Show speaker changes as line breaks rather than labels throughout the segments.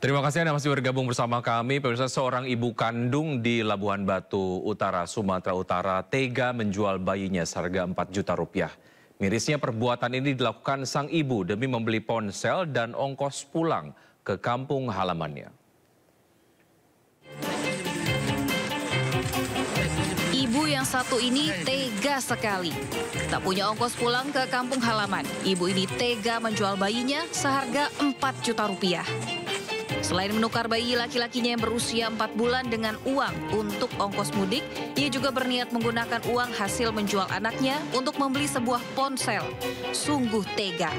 Terima kasih Anda masih bergabung bersama kami. Pemirsa, seorang ibu kandung di Labuhan Batu Utara, Sumatera Utara, tega menjual bayinya seharga 4 juta rupiah. Mirisnya perbuatan ini dilakukan sang ibu demi membeli ponsel dan ongkos pulang ke kampung halamannya.
Ibu yang satu ini tega sekali. Tak punya ongkos pulang ke kampung halaman, ibu ini tega menjual bayinya seharga 4 juta rupiah. Selain menukar bayi laki-lakinya yang berusia 4 bulan dengan uang untuk ongkos mudik, ia juga berniat menggunakan uang hasil menjual anaknya untuk membeli sebuah ponsel. Sungguh tega.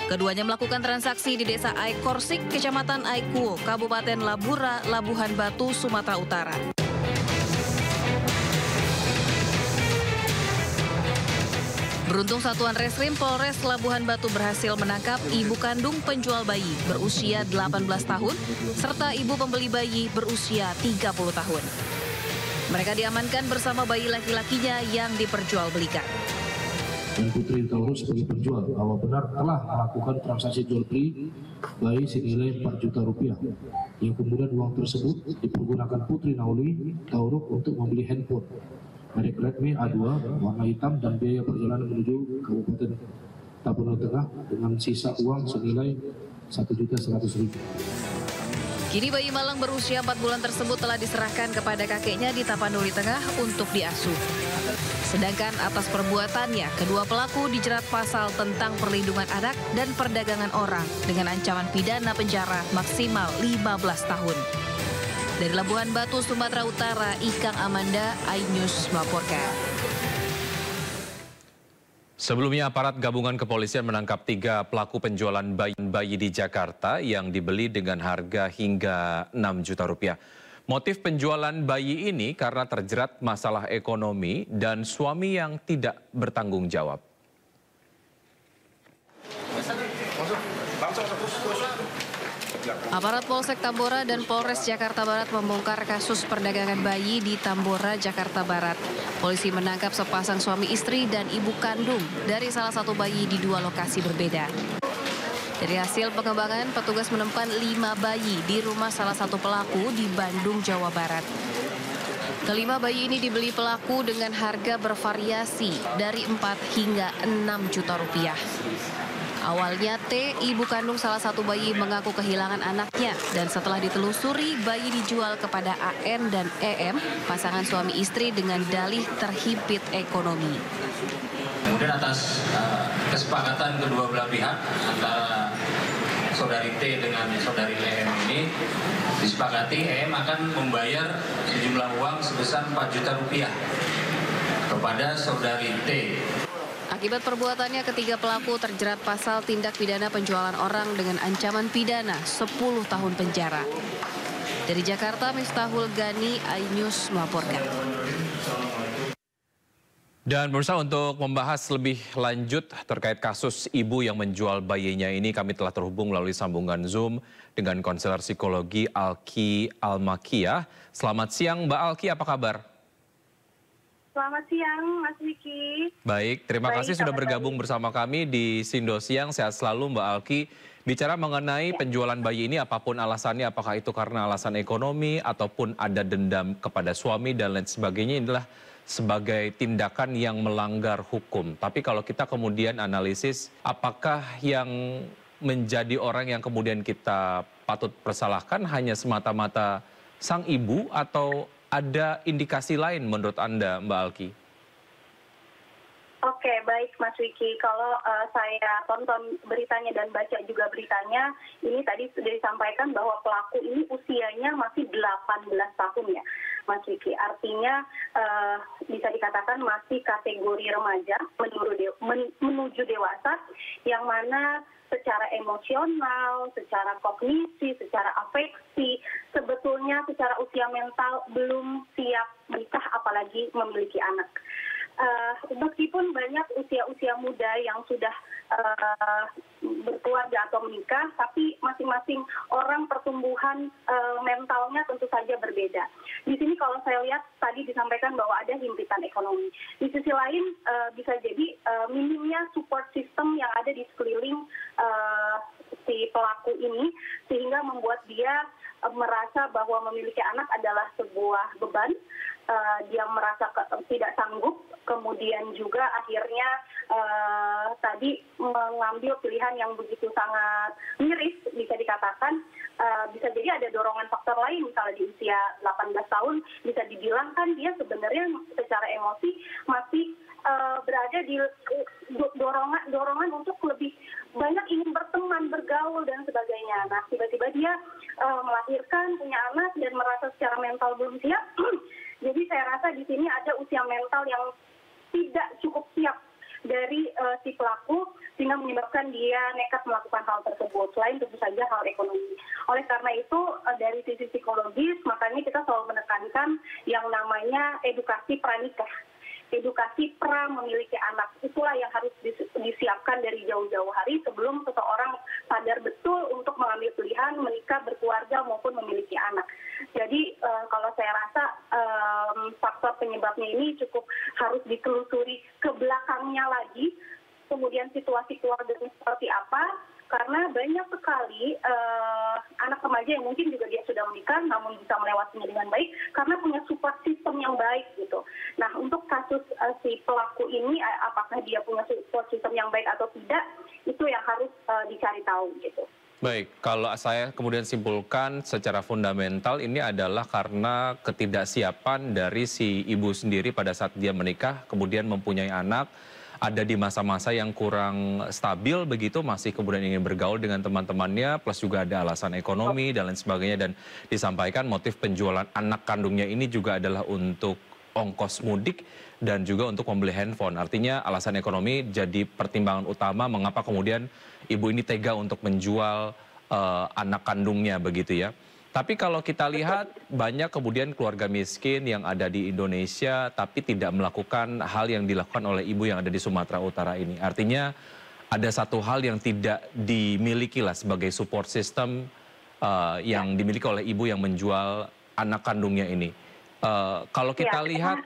Keduanya melakukan transaksi di desa Aikorsik, Kecamatan Aikuo, Kabupaten Labura, Labuhan Batu, Sumatera Utara. Beruntung Satuan Reskrim Polres Labuhan Batu berhasil menangkap ibu kandung penjual bayi berusia 18 tahun serta ibu pembeli bayi berusia 30 tahun. Mereka diamankan bersama bayi laki-lakinya yang diperjualbelikan.
Dan Putri Taurus sebagai penjual bahwa benar telah melakukan transaksi jual beli bayi senilai 4 juta rupiah. Yang kemudian uang tersebut dipergunakan Putri Nauli Taurus untuk membeli handphone merek Redmi A2 warna hitam dan biaya perjalanan menuju Kabupaten Tapanuli Tengah dengan sisa uang senilai Rp1.100.000.
Kini bayi malang berusia 4 bulan tersebut telah diserahkan kepada kakeknya di Tapanuli Tengah untuk diasuh. Sedangkan atas perbuatannya, kedua pelaku dijerat pasal tentang perlindungan anak dan perdagangan orang dengan ancaman pidana penjara maksimal 15 tahun. Dari Labuhan Batu, Sumatera Utara, Ikang Amanda, iNews melaporkan.
Sebelumnya aparat gabungan kepolisian menangkap 3 pelaku penjualan bayi di Jakarta yang dibeli dengan harga hingga 6 juta rupiah. Motif penjualan bayi ini karena terjerat masalah ekonomi dan suami yang tidak bertanggung jawab.
Aparat Polsek Tambora dan Polres Jakarta Barat membongkar kasus perdagangan bayi di Tambora, Jakarta Barat. Polisi menangkap sepasang suami istri dan ibu kandung dari salah satu bayi di 2 lokasi berbeda. Dari hasil pengembangan, petugas menemukan 5 bayi di rumah salah satu pelaku di Bandung, Jawa Barat. Kelima bayi ini dibeli pelaku dengan harga bervariasi dari 4 hingga 6 juta rupiah. Awalnya T, ibu kandung salah satu bayi, mengaku kehilangan anaknya dan setelah ditelusuri bayi dijual kepada AN dan EM, pasangan suami istri dengan dalih terhimpit ekonomi.
Kemudian atas kesepakatan kedua belah pihak antara saudari T dengan saudari EM ini disepakati EM akan membayar sejumlah uang sebesar 4 juta rupiah kepada saudari T.
Akibat perbuatannya, ketiga pelaku terjerat pasal tindak pidana penjualan orang dengan ancaman pidana 10 tahun penjara. Dari Jakarta, Miftahul Gani, iNews melaporkan.
Dan pemirsa, untuk membahas lebih lanjut terkait kasus ibu yang menjual bayinya ini, kami telah terhubung melalui sambungan Zoom dengan konselor psikologi Alki Almakiyah. Selamat siang Mbak Alki, apa kabar?
Selamat siang, Mas Wiki.
Baik, terima kasih sudah bergabung bersama kami di Sindo Siang. Sehat selalu Mbak Alki. Bicara mengenai penjualan bayi ini, apapun alasannya, apakah itu karena alasan ekonomi ataupun ada dendam kepada suami dan lain sebagainya, inilah sebagai tindakan yang melanggar hukum. Tapi kalau kita kemudian analisis, apakah yang menjadi orang yang kemudian kita patut persalahkan hanya semata-mata sang ibu atau ada indikasi lain menurut Anda, Mbak Alki?
Oke, baik Mas Wiki. Kalau saya tonton beritanya dan baca juga beritanya, ini tadi sudah disampaikan bahwa pelaku ini usianya masih 18 tahun ya, Mas Wiki. Artinya bisa dikatakan masih kategori remaja menuju dewasa, yang mana secara emosional, secara kognisi, secara afeksi, sebetulnya secara usia mental belum siap menikah apalagi memiliki anak. Meskipun banyak usia-usia muda yang sudah berkeluarga atau menikah, tapi masing-masing orang pertumbuhan mentalnya tentu saja berbeda. Di sini kalau saya lihat tadi disampaikan bahwa ada himpitan ekonomi. Di sisi lain bisa jadi minimnya support system yang ada di sekeliling si pelaku ini sehingga membuat dia merasa bahwa memiliki anak adalah sebuah beban. Dia merasa tidak sanggup, kemudian juga akhirnya tadi mengambil pilihan yang begitu sangat miris, bisa dikatakan. Bisa jadi ada dorongan faktor lain, misalnya di usia 18 tahun bisa dibilang kan dia sebenarnya secara emosi masih berada di dorongan untuk lebih banyak ingin berteman, bergaul dan sebagainya. Nah, tiba-tiba dia melahirkan, punya anak dan merasa secara mental belum siap. Jadi saya rasa di sini ada usia mental yang tidak cukup siap dari si pelaku sehingga menyebabkan dia nekat melakukan hal tersebut. Selain tentu saja hal ekonomi. Oleh karena itu dari sisi psikologis makanya kita selalu menekankan yang namanya edukasi pranikah. Edukasi pra memiliki anak, itulah yang harus disiapkan dari jauh-jauh hari sebelum seseorang sadar betul untuk mengambil pilihan menikah, berkeluarga maupun memiliki anak. Jadi kalau saya rasa faktor penyebabnya ini cukup harus ditelusuri ke belakangnya lagi, kemudian situasi keluarganya seperti apa, karena banyak sekali anak remaja yang mungkin juga dia sudah menikah namun bisa melewatinya dengan baik karena punya support system yang baik gitu. Nah untuk kasus si pelaku ini apakah dia punya support system yang baik atau tidak itu yang harus dicari tahu gitu.
Baik, kalau saya kemudian simpulkan secara fundamental ini adalah karena ketidaksiapan dari si ibu sendiri pada saat dia menikah kemudian mempunyai anak, ada di masa-masa yang kurang stabil begitu, masih kemudian ingin bergaul dengan teman-temannya, plus juga ada alasan ekonomi dan lain sebagainya, dan disampaikan motif penjualan anak kandungnya ini juga adalah untuk ongkos mudik dan juga untuk membeli handphone. Artinya alasan ekonomi jadi pertimbangan utama mengapa kemudian ibu ini tega untuk menjual anak kandungnya begitu ya. Tapi kalau kita lihat banyak kemudian keluarga miskin yang ada di Indonesia tapi tidak melakukan hal yang dilakukan oleh ibu yang ada di Sumatera Utara ini. Artinya ada satu hal yang tidak dimiliki lah sebagai support system yang dimiliki oleh ibu yang menjual anak kandungnya ini. Kalau kita lihat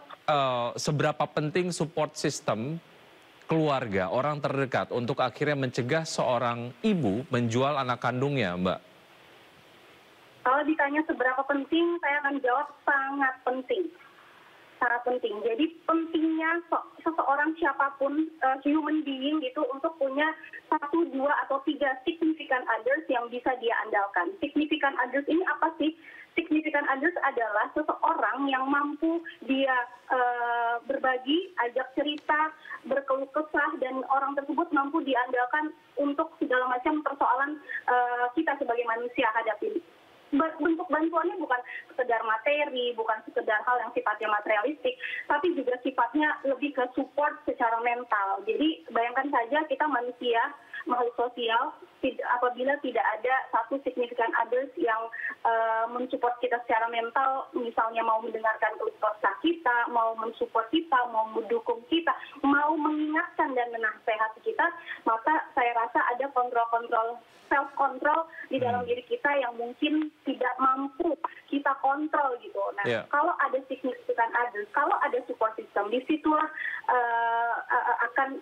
seberapa penting support system keluarga, orang terdekat untuk akhirnya mencegah seorang ibu menjual anak kandungnya, Mbak?
Kalau ditanya seberapa penting, saya akan jawab sangat penting. Sangat penting. Jadi pentingnya seseorang siapapun, human being gitu, untuk punya 1, 2, atau 3 significant others yang bisa dia andalkan. Significant others ini apa sih? Significant others adalah seseorang yang mampu dia berbagi, ajak cerita, berkeluh kesah, dan orang tersebut mampu diandalkan untuk segala macam persoalan kita sebagai manusia hadapi. Bentuk bantuannya bukan sekedar materi, bukan sekedar hal yang sifatnya materialistik, tapi juga sifatnya lebih ke support secara mental. Jadi bayangkan saja kita manusia, makhluk sosial, apabila tidak ada satu significant others yang mensupport kita secara mental, misalnya mau mendengarkan keluh kesah kita, mau mensupport kita, mau mendukung kita, mau mengingatkan dan menasehati kita, maka saya rasa ada kontrol-kontrol, self-control di dalam diri kita yang mungkin tidak mampu kita kontrol gitu. Nah, kalau ada significant others, kalau ada support system, disitulah akan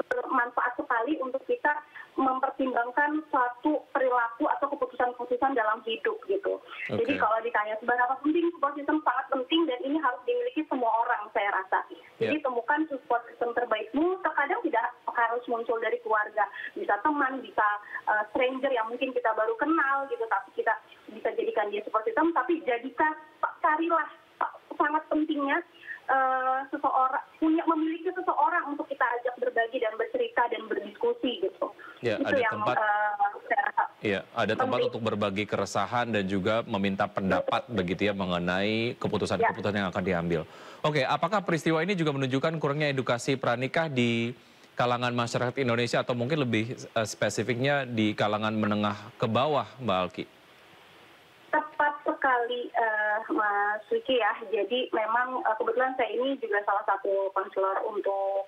bermanfaat sekali untuk kita mempertimbangkan suatu perilaku atau keputusan-keputusan dalam hidup gitu. Jadi kalau ditanya seberapa penting, support system sangat penting dan ini harus dimiliki semua orang saya rasa. Jadi temukan support system terbaikmu, terkadang tidak harus muncul dari keluarga, bisa teman, bisa stranger yang mungkin kita baru kenal gitu, tapi kita bisa jadikan dia support system, tapi carilah sangat pentingnya seseorang memiliki seseorang untuk kita ajak berbagi dan bercerita dan berdiskusi gitu.
Ya, itu ada yang tempat. Iya, ada tempat untuk berbagi keresahan dan juga meminta pendapat begitu ya mengenai keputusan-keputusan yang akan diambil. Oke, apakah peristiwa ini juga menunjukkan kurangnya edukasi pranikah di kalangan masyarakat Indonesia atau mungkin lebih spesifiknya di kalangan menengah ke bawah, Mbak Alki?
Tepat sekali Mas Wiki ya. Jadi memang kebetulan saya ini juga salah satu konselor untuk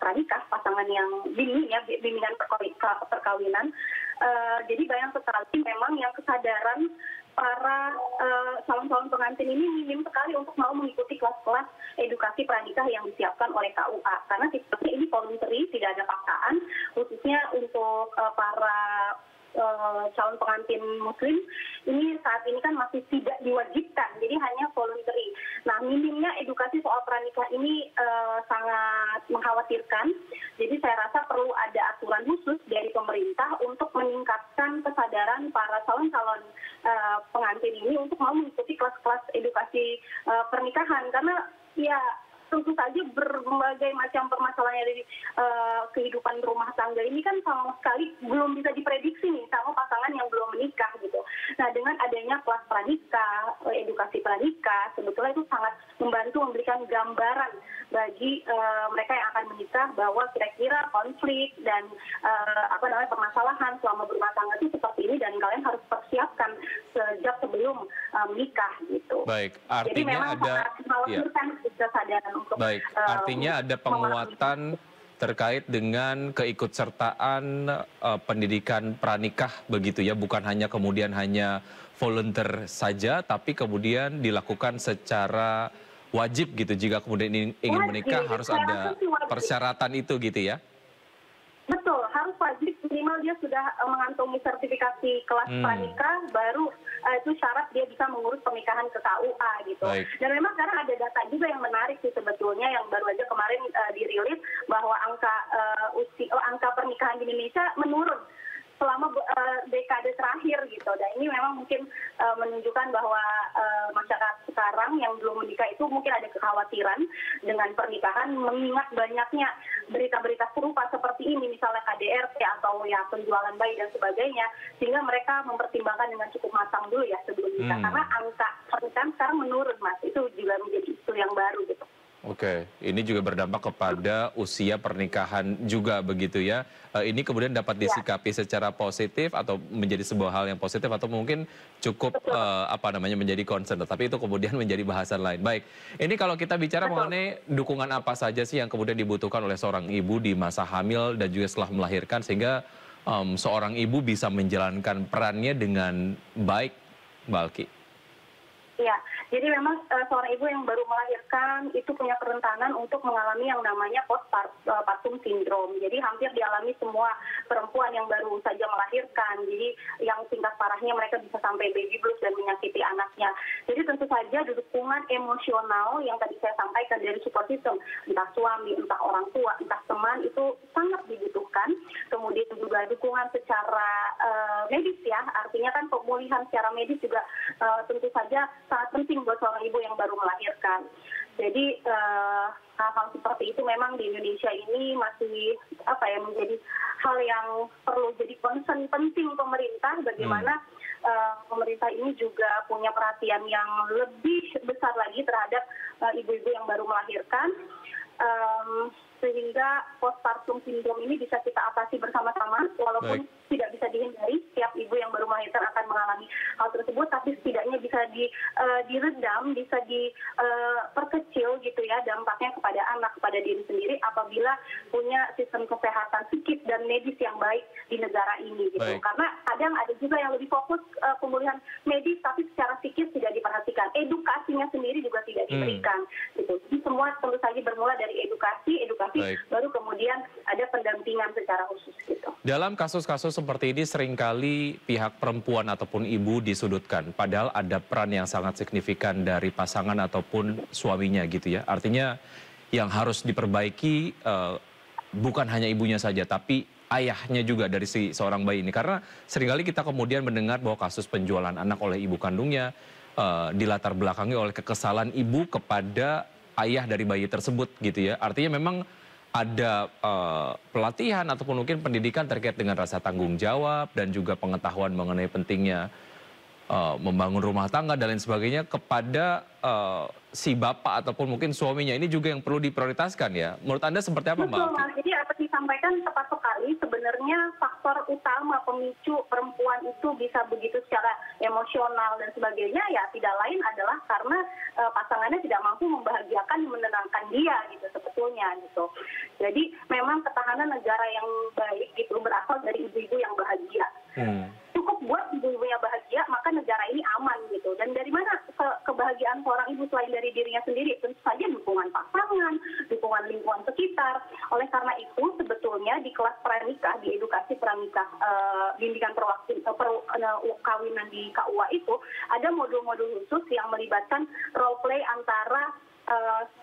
pranikah, pasangan yang bimbingan perkawinan. Jadi banyak sekali memang yang kesadaran para calon-calon pengantin ini minim sekali untuk mau mengikuti kelas-kelas edukasi pranikah yang disiapkan oleh KUA. Karena sifatnya ini voluntary, tidak ada paksaan, khususnya untuk para calon pengantin muslim ini saat ini kan masih tidak diwajibkan, jadi hanya voluntary. Nah, minimnya edukasi soal pranikah ini sangat mengkhawatirkan. Jadi saya rasa perlu ada aturan khusus dari pemerintah untuk meningkatkan kesadaran para calon-calon pengantin ini untuk mau mengikuti kelas-kelas edukasi pernikahan, karena ya tentu saja berbagai macam permasalahan dari kehidupan rumah tangga ini kan sama sekali belum bisa diprediksi nih sama pasangan yang belum menikah gitu. Nah, dengan adanya kelas pranikah, edukasi pranikah, sebetulnya itu sangat membantu memberikan gambaran bagi mereka yang akan menikah bahwa kira-kira konflik dan permasalahan selama berumah tangga itu seperti ini dan kalian harus persiapkan sejak sebelum menikah gitu.
Baik,
Jadi
artinya
memang
ada
kesadaran untuk
baik, artinya ada penguatan terkait dengan keikutsertaan pendidikan pranikah begitu ya, bukan hanya kemudian hanya volunteer saja, tapi kemudian dilakukan secara wajib gitu. Jika kemudian ingin menikah harus ada persyaratan itu gitu ya.
Betul, harus wajib minimal dia sudah mengantongi sertifikasi kelas pranikah, baru itu syarat dia bisa mengurus pernikahan ke KUA gitu.
Baik.
Dan memang sekarang ada data juga yang menarik sih sebetulnya yang baru aja kemarin dirilis bahwa angka pernikahan di Indonesia menurun selama dekade terakhir gitu. Dan ini memang mungkin menunjukkan bahwa masyarakat sekarang yang belum menikah itu mungkin ada kekhawatiran dengan pernikahan mengingat banyaknya berita-berita serupa seperti ini, misalnya KDRT atau ya penjualan bayi dan sebagainya, sehingga mereka mempertimbangkan dengan cukup matang dulu ya sebelum menikah. Karena angka pernikahan sekarang menurun, Mas. Itu juga menjadi isu yang baru gitu.
Oke, ini juga berdampak kepada usia pernikahan juga begitu ya. Ini kemudian dapat disikapi secara positif atau menjadi sebuah hal yang positif atau mungkin cukup menjadi concern. Tapi itu kemudian menjadi bahasan lain. Baik, ini kalau kita bicara mengenai dukungan apa saja sih yang kemudian dibutuhkan oleh seorang ibu di masa hamil dan juga setelah melahirkan sehingga seorang ibu bisa menjalankan perannya dengan baik, Mbak Alki.
Ya, jadi memang seorang ibu yang baru melahirkan itu punya kerentanan untuk mengalami yang namanya postpartum syndrome. Jadi hampir dialami semua perempuan yang baru saja melahirkan. Jadi yang tingkat parahnya mereka bisa sampai baby blues dan menyakiti anaknya. Jadi tentu saja dukungan emosional yang tadi saya sampaikan dari support system, entah suami, entah orang tua, entah teman, itu sangat dibutuhkan. Kemudian juga dukungan secara medis ya, artinya kan pemulihan secara medis juga tentu saja sangat penting buat seorang ibu yang baru melahirkan. Jadi hal-hal seperti itu memang di Indonesia ini masih menjadi hal yang perlu jadi concern penting pemerintah. Bagaimana pemerintah ini juga punya perhatian yang lebih besar lagi terhadap ibu-ibu yang baru melahirkan. Sehingga postpartum syndrome ini bisa kita atasi bersama-sama, walaupun tidak bisa dihindari, setiap ibu yang baru melahirkan akan mengalami hal tersebut, tapi setidaknya bisa diredam, bisa diperkecil gitu ya dampaknya kepada anak, kepada diri sendiri apabila punya sistem kesehatan psikis dan medis yang baik di negara ini gitu. Karena kadang ada juga yang lebih fokus pemulihan medis, tapi secara psikis tidak diperhatikan, edukasinya sendiri juga tidak diberikan gitu. Jadi semua tentu saja bermula dari edukasi, baru kemudian ada pendampingan secara khusus gitu.
Dalam kasus-kasus seperti ini seringkali pihak perempuan ataupun ibu disudutkan, padahal ada peran yang sangat signifikan dari pasangan ataupun suaminya gitu ya. Artinya yang harus diperbaiki bukan hanya ibunya saja, tapi ayahnya juga dari seorang bayi ini. Karena seringkali kita kemudian mendengar bahwa kasus penjualan anak oleh ibu kandungnya dilatar belakangi oleh kekesalan ibu kepada ayah dari bayi tersebut gitu ya. Artinya memang ada pelatihan ataupun mungkin pendidikan terkait dengan rasa tanggung jawab dan juga pengetahuan mengenai pentingnya membangun rumah tangga dan lain sebagainya kepada si bapak ataupun mungkin suaminya. Ini juga yang perlu diprioritaskan ya. Menurut Anda seperti apa, Mbak Alki?
Betul, Mas. Jadi apa disampaikan tepat sekali. Sebenarnya faktor utama pemicu perempuan itu bisa begitu secara emosional dan sebagainya ya tidak lain adalah karena pasangannya tidak mampu membahagiakan, menenangkan dia gitu sebetulnya gitu. Jadi memang ketahanan negara yang baik gitu berasal dari ibu-ibu yang bahagia. Cukup buat ibu-ibunya bahagia, maka negara ini aman gitu. Dan dari mana kebahagiaan seorang ibu selain dari dirinya sendiri? Tentu saja dukungan pasangan, dukungan lingkungan sekitar. Oleh karena itu sebetulnya di kelas pranikah, di edukasi pranikah, bimbingan perwaktu perkawinan di KUA itu ada modul-modul khusus yang melibatkan role play antara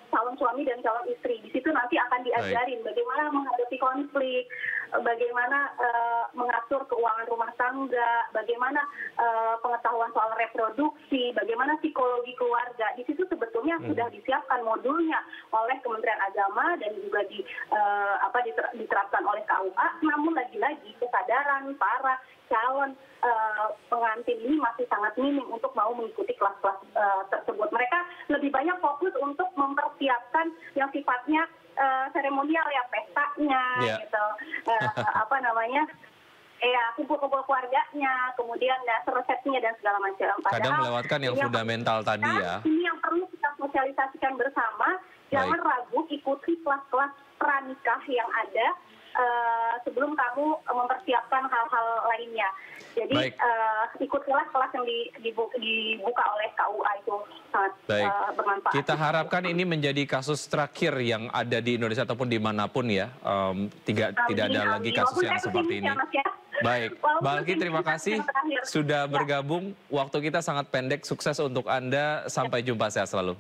calon suami dan calon istri. Di situ nanti akan diajarin bagaimana menghadapi konflik, bagaimana mengatur keuangan rumah tangga, bagaimana pengetahuan soal reproduksi, bagaimana psikologi keluarga. Di situ sebetulnya sudah disiapkan modulnya oleh Kementerian Agama dan juga diterapkan oleh KUA. Namun lagi-lagi kesadaran para calon pengantin ini masih sangat minim untuk mau mengikuti kelas-kelas tersebut. Mereka lebih banyak fokus untuk mempersiapkan yang sifatnya seremonial ya, pestanya gitu, kumpul-kumpul keluarganya, kemudian resepsinya dan segala macam.
Kadang melewatkan yang fundamental tadi ya.
Ini yang perlu kita sosialisasikan bersama. Jangan ragu ikuti kelas-kelas pranikah yang ada sebelum kamu mempersiapkan hal-hal lainnya. Jadi ikutilah kelas yang dibuka oleh KUA, itu sangat bermanfaat.
Kita harapkan ini menjadi kasus terakhir yang ada di Indonesia ataupun dimanapun ya. Tidak ada lagi kasus yang seperti ini. Baik, Mbak Alki, terima kasih sudah bergabung. Waktu kita sangat pendek. Sukses untuk Anda. Sampai jumpa, sehat selalu.